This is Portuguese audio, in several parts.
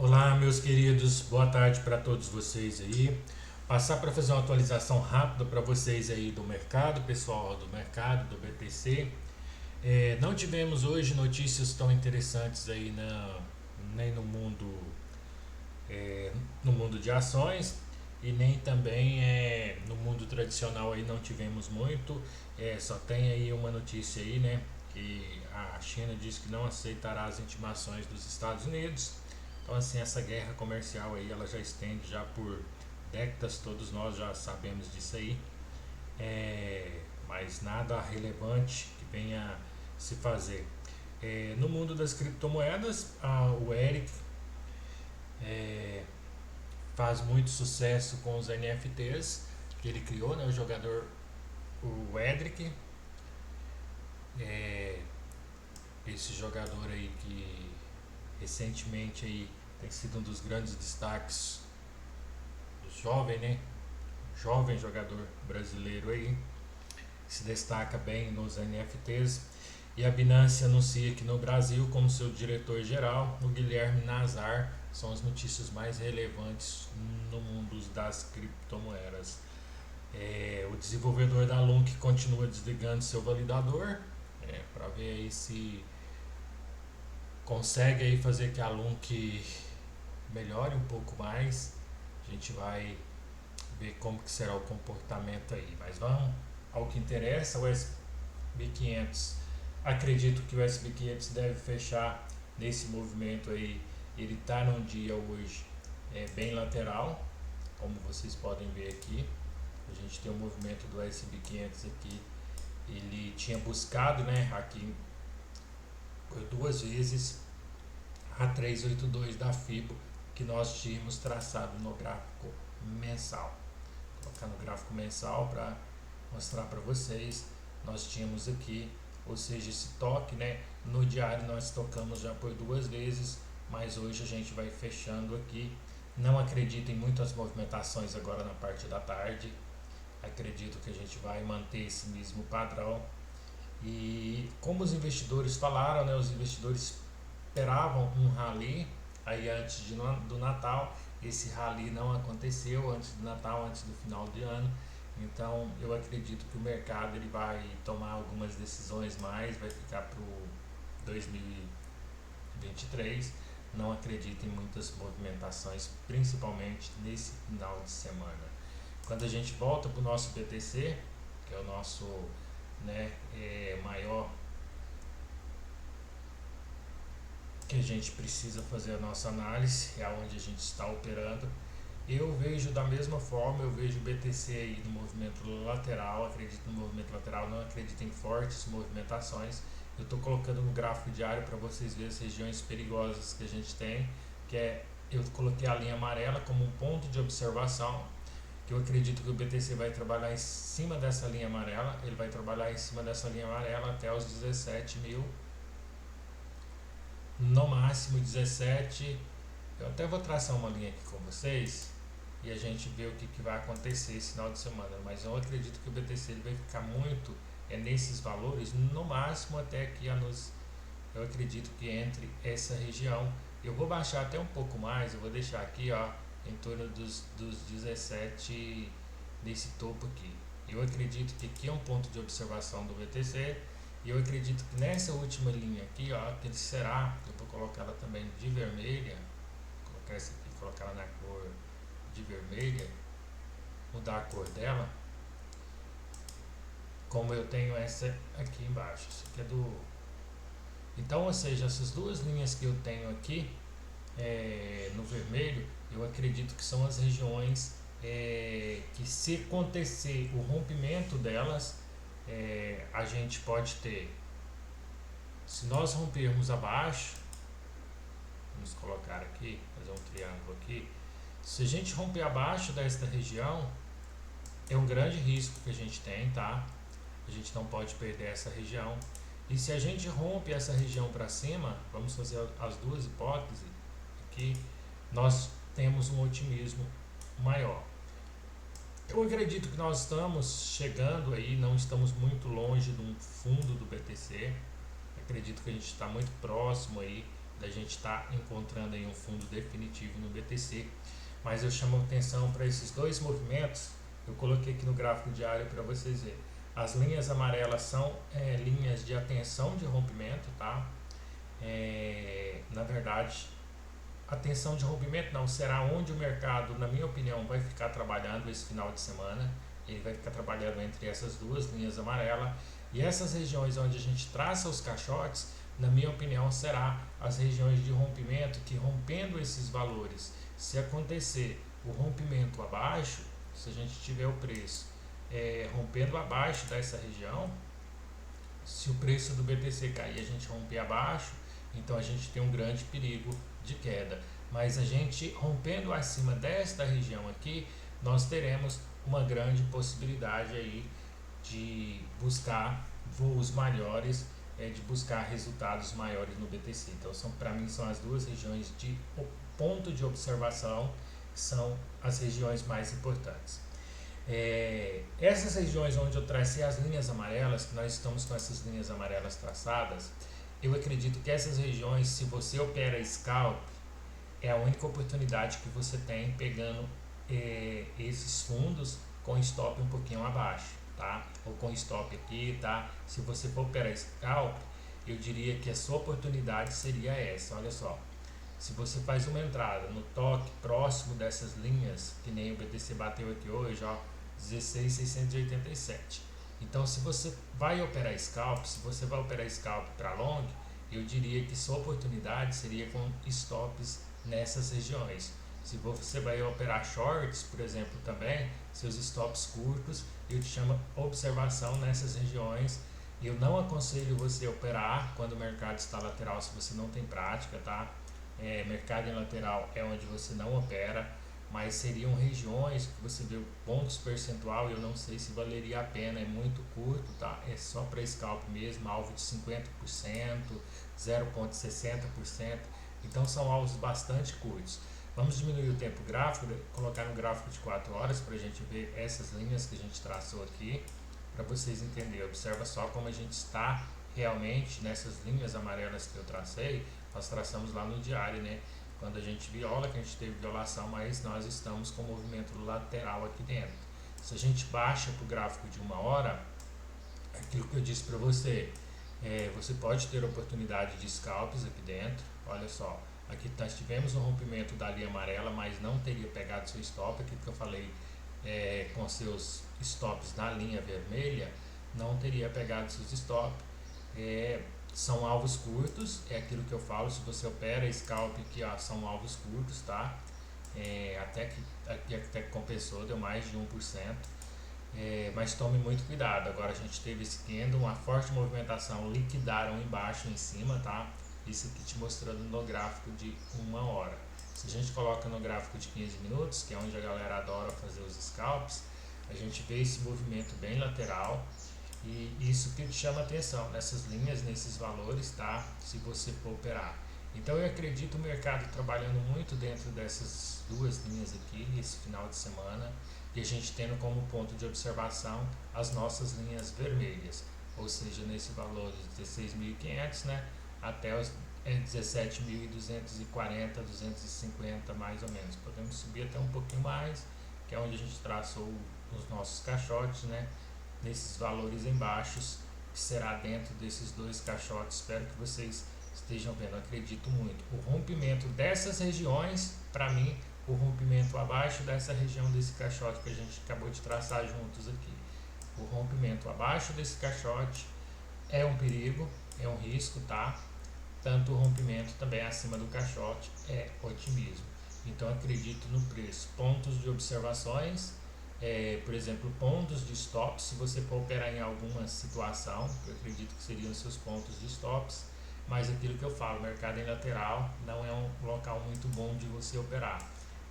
Olá, meus queridos, boa tarde para todos vocês aí. Passar para fazer uma atualização rápida para vocês aí do mercado, pessoal do mercado, do BTC. Não tivemos hoje notícias tão interessantes aí nem no mundo de ações e nem também no mundo tradicional aí não tivemos muito. Só tem aí uma notícia aí, né? Que a China diz que não aceitará as intimações dos Estados Unidos. Então assim, essa guerra comercial aí ela já estende já por décadas, todos nós já sabemos disso aí. Mas nada relevante que venha se fazer. No mundo das criptomoedas, o Eric é, faz muito sucesso com os NFTs que ele criou, né? O jogador, o Edric, é, esse jogador aí que recentemente aí tem sido um dos grandes destaques do jovem, né? Jovem jogador brasileiro aí, se destaca bem nos NFTs. E a Binance anuncia que no Brasil, como seu diretor-geral, o Guilherme Nazar, são as notícias mais relevantes no mundo das criptomoedas. O desenvolvedor da Lunk continua desligando seu validador para ver aí se consegue aí fazer que a Lunk melhore um pouco mais. A gente vai ver como que será o comportamento aí. Mas vamos ao que interessa, o SB500. Acredito que o SB500 deve fechar nesse movimento aí. Ele está num dia hoje bem lateral, como vocês podem ver aqui. A gente tem o movimento do SB500 aqui. Ele tinha buscado, né, aqui por duas vezes a 382 da FIBO que nós tínhamos traçado no gráfico mensal. Vou colocar no gráfico mensal para mostrar para vocês. Nós tínhamos aqui, ou seja, esse toque, né? No diário nós tocamos já por duas vezes, mas hoje a gente vai fechando aqui. Não acredito em muitas movimentações agora na parte da tarde. Acredito que a gente vai manter esse mesmo padrão. E como os investidores falaram, né? Os investidores esperavam um rally aí do Natal. Esse rally não aconteceu antes do Natal, antes do final de ano. Então eu acredito que o mercado ele vai tomar algumas decisões mais, vai ficar para o 2023. Não acredito em muitas movimentações, principalmente nesse final de semana. Quando a gente volta para o nosso BTC, que é o nosso maior, que a gente precisa fazer a nossa análise, é onde a gente está operando. Eu vejo da mesma forma, eu vejo o BTC aí no movimento lateral, acredito no movimento lateral, não acredito em fortes movimentações. Eu estou colocando no gráfico diário para vocês verem as regiões perigosas que a gente tem, eu coloquei a linha amarela como um ponto de observação, que eu acredito que o BTC vai trabalhar em cima dessa linha amarela, ele vai trabalhar em cima dessa linha amarela até os 17 mil, no máximo 17. Eu até vou traçar uma linha aqui com vocês e a gente vê o que vai acontecer esse final de semana, mas eu acredito que o BTC ele vai ficar muito nesses valores, no máximo até aqui eu acredito que entre essa região. Eu vou baixar até um pouco mais, eu vou deixar aqui em torno dos 17 nesse topo aqui. Eu acredito que aqui é um ponto de observação do BTC e eu acredito que nessa última linha aqui, que ele será, eu vou colocar ela também de vermelha, vou colocar essa aqui, colocar ela na cor de vermelha, mudar a cor dela, como eu tenho essa aqui embaixo, isso aqui é do... Então, ou seja, essas duas linhas que eu tenho aqui no vermelho, eu acredito que são as regiões que, se acontecer o rompimento delas, a gente pode ter, se nós rompermos abaixo, vamos colocar aqui, fazer um triângulo aqui, se a gente romper abaixo desta região, é um grande risco que a gente tem, tá? A gente não pode perder essa região. E se a gente rompe essa região para cima, vamos fazer as duas hipóteses aqui, nós temos um otimismo maior. Eu acredito que nós estamos chegando aí, não estamos muito longe do fundo do BTC. Acredito que a gente está muito próximo aí da gente estar encontrando aí um fundo definitivo no BTC. Mas eu chamo atenção para esses dois movimentos. Eu coloquei aqui no gráfico diário para vocês verem. As linhas amarelas são linhas de atenção de rompimento, tá? Na verdade, a tensão de rompimento não será onde o mercado, na minha opinião, vai ficar trabalhando esse final de semana. Ele vai ficar trabalhando entre essas duas linhas amarelas, e essas regiões onde a gente traça os caixotes, na minha opinião, será as regiões de rompimento, que rompendo esses valores, se acontecer o rompimento abaixo, se a gente tiver o preço rompendo abaixo dessa região, se o preço do BTC cair e a gente romper abaixo, então a gente tem um grande perigo de queda. Mas a gente rompendo acima desta região aqui, nós teremos uma grande possibilidade aí de buscar voos maiores, de buscar resultados maiores no BTC. Então, para mim, são as duas regiões de ponto de observação, que são as regiões mais importantes. Essas regiões onde eu tracei as linhas amarelas, que nós estamos com essas linhas amarelas traçadas, eu acredito que essas regiões, se você opera scalp, é a única oportunidade que você tem pegando esses fundos com stop um pouquinho abaixo, tá? Ou com stop aqui, tá? Se você for operar scalp, eu diria que a sua oportunidade seria essa. Olha só, se você faz uma entrada no toque próximo dessas linhas, que nem o BTC bateu aqui hoje, ó, 16.687. Então, se você vai operar scalp, para long, eu diria que sua oportunidade seria com stops nessas regiões. Se você vai operar shorts, por exemplo, também, seus stops curtos, eu te chamo observação nessas regiões. Eu não aconselho você operar quando o mercado está lateral, se você não tem prática, tá? Mercado em lateral é onde você não opera, mas seriam regiões que você vê pontos percentual, eu não sei se valeria a pena, é muito curto, tá? É só para scalp mesmo, alvo de 50%, 0,60%, então são alvos bastante curtos. Vamos diminuir o tempo gráfico, colocar no gráfico de 4 horas para a gente ver essas linhas que a gente traçou aqui, para vocês entenderem. Observa só como a gente está realmente nessas linhas amarelas que eu tracei, nós traçamos lá no diário, né? Quando a gente viola, que a gente teve violação, mas nós estamos com movimento lateral aqui dentro. Se a gente baixa para o gráfico de 1 hora, aquilo que eu disse para você, você pode ter oportunidade de scalps aqui dentro. Olha só, aqui nós tivemos um rompimento da linha amarela, mas não teria pegado seu stop, aquilo que eu falei com seus stops na linha vermelha, não teria pegado seus stops. São alvos curtos, é aquilo que eu falo, se você opera scalp que são alvos curtos, tá? Até que compensou, deu mais de 1%, mas tome muito cuidado. Agora a gente teve esse candle, uma forte movimentação, liquidaram embaixo e em cima, tá? Isso aqui te mostrando no gráfico de 1 hora. Se a gente coloca no gráfico de 15 minutos, que é onde a galera adora fazer os scalps, a gente vê esse movimento bem lateral. E isso que te chama atenção nessas linhas, nesses valores, tá? Se você for operar. Então eu acredito o mercado trabalhando muito dentro dessas duas linhas aqui, esse final de semana, e a gente tendo como ponto de observação as nossas linhas vermelhas, ou seja, nesse valor de 16.500, né? Até os 17.240, 250 mais ou menos. Podemos subir até um pouquinho mais, que é onde a gente traçou os nossos caixotes, né? Nesses valores embaixos, que será dentro desses dois caixotes. Espero que vocês estejam vendo, acredito muito. O rompimento dessas regiões, para mim, o rompimento abaixo dessa região desse caixote que a gente acabou de traçar juntos aqui. O rompimento abaixo desse caixote é um perigo, é um risco, tá? Tanto o rompimento também acima do caixote é otimismo. Então acredito no preço. Pontos de observações, por exemplo, pontos de stop, se você for operar em alguma situação, eu acredito que seriam seus pontos de stops, mas aquilo que eu falo, mercado em lateral não é um local muito bom de você operar.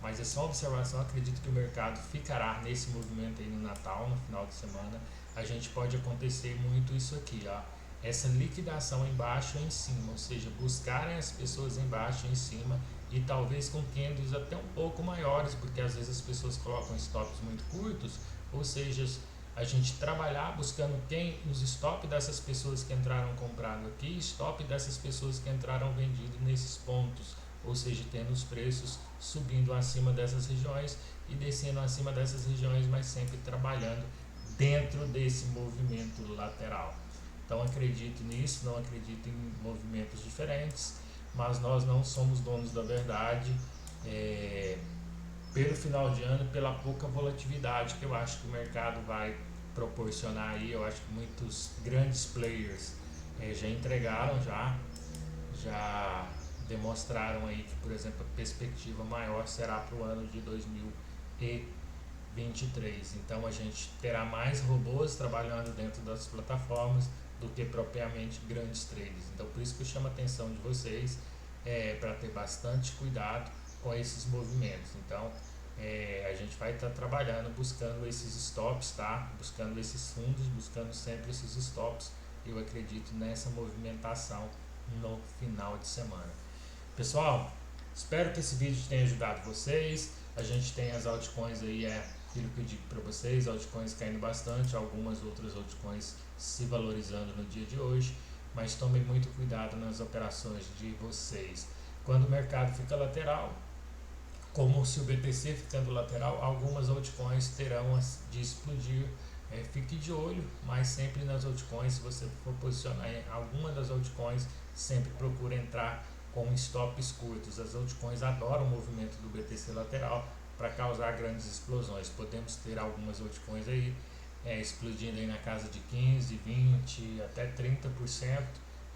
Mas é só observação, acredito que o mercado ficará nesse movimento aí no Natal, no final de semana. A gente pode acontecer muito isso aqui, ó, essa liquidação embaixo e em cima, ou seja, buscarem as pessoas embaixo e em cima, e talvez com candles até um pouco maiores, porque às vezes as pessoas colocam stops muito curtos, ou seja, a gente trabalhar buscando quem os stop dessas pessoas que entraram comprado aqui, stop dessas pessoas que entraram vendido nesses pontos, ou seja, tendo os preços subindo acima dessas regiões e descendo acima dessas regiões, mas sempre trabalhando dentro desse movimento lateral. Então acredito nisso, não acredito em movimentos diferentes, mas nós não somos donos da verdade. Pelo final de ano, pela pouca volatilidade que eu acho que o mercado vai proporcionar aí, eu acho que muitos grandes players já entregaram, já demonstraram aí que, por exemplo, a perspectiva maior será para o ano de 2023. Então a gente terá mais robôs trabalhando dentro das plataformas do que propriamente grandes traders. Então por isso que eu chamo a atenção de vocês para ter bastante cuidado com esses movimentos. Então a gente vai estar trabalhando, buscando esses stops, tá? Buscando esses fundos, buscando sempre esses stops. Eu acredito nessa movimentação no final de semana. Pessoal, espero que esse vídeo tenha ajudado vocês. A gente tem as altcoins aí, aquilo que eu digo para vocês, altcoins caindo bastante, algumas outras altcoins se valorizando no dia de hoje, mas tomem muito cuidado nas operações de vocês. Quando o mercado fica lateral, como se o BTC ficando lateral, algumas altcoins terão de explodir. Fique de olho, mas sempre nas altcoins, se você for posicionar em alguma das altcoins, sempre procure entrar com stops curtos. As altcoins adoram o movimento do BTC lateral para causar grandes explosões. Podemos ter algumas altcoins aí explodindo aí na casa de 15, 20, até 30%.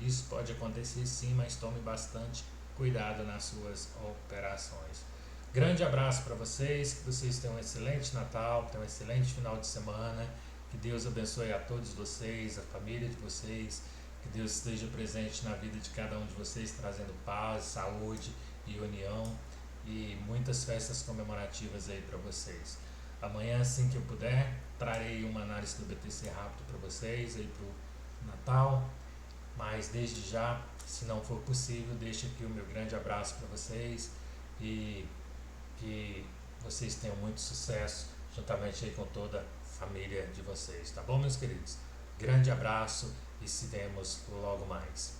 Isso pode acontecer sim, mas tome bastante cuidado nas suas operações. Grande abraço para vocês, que vocês tenham um excelente Natal, tenham um excelente final de semana, que Deus abençoe a todos vocês, a família de vocês, que Deus esteja presente na vida de cada um de vocês, trazendo paz, saúde e união e muitas festas comemorativas aí para vocês. Amanhã, assim que eu puder, trarei uma análise do BTC rápido para vocês aí para o Natal, mas desde já, se não for possível, deixo aqui o meu grande abraço para vocês e que vocês tenham muito sucesso juntamente aí com toda a família de vocês, tá bom, meus queridos? Grande abraço e se vemos logo mais.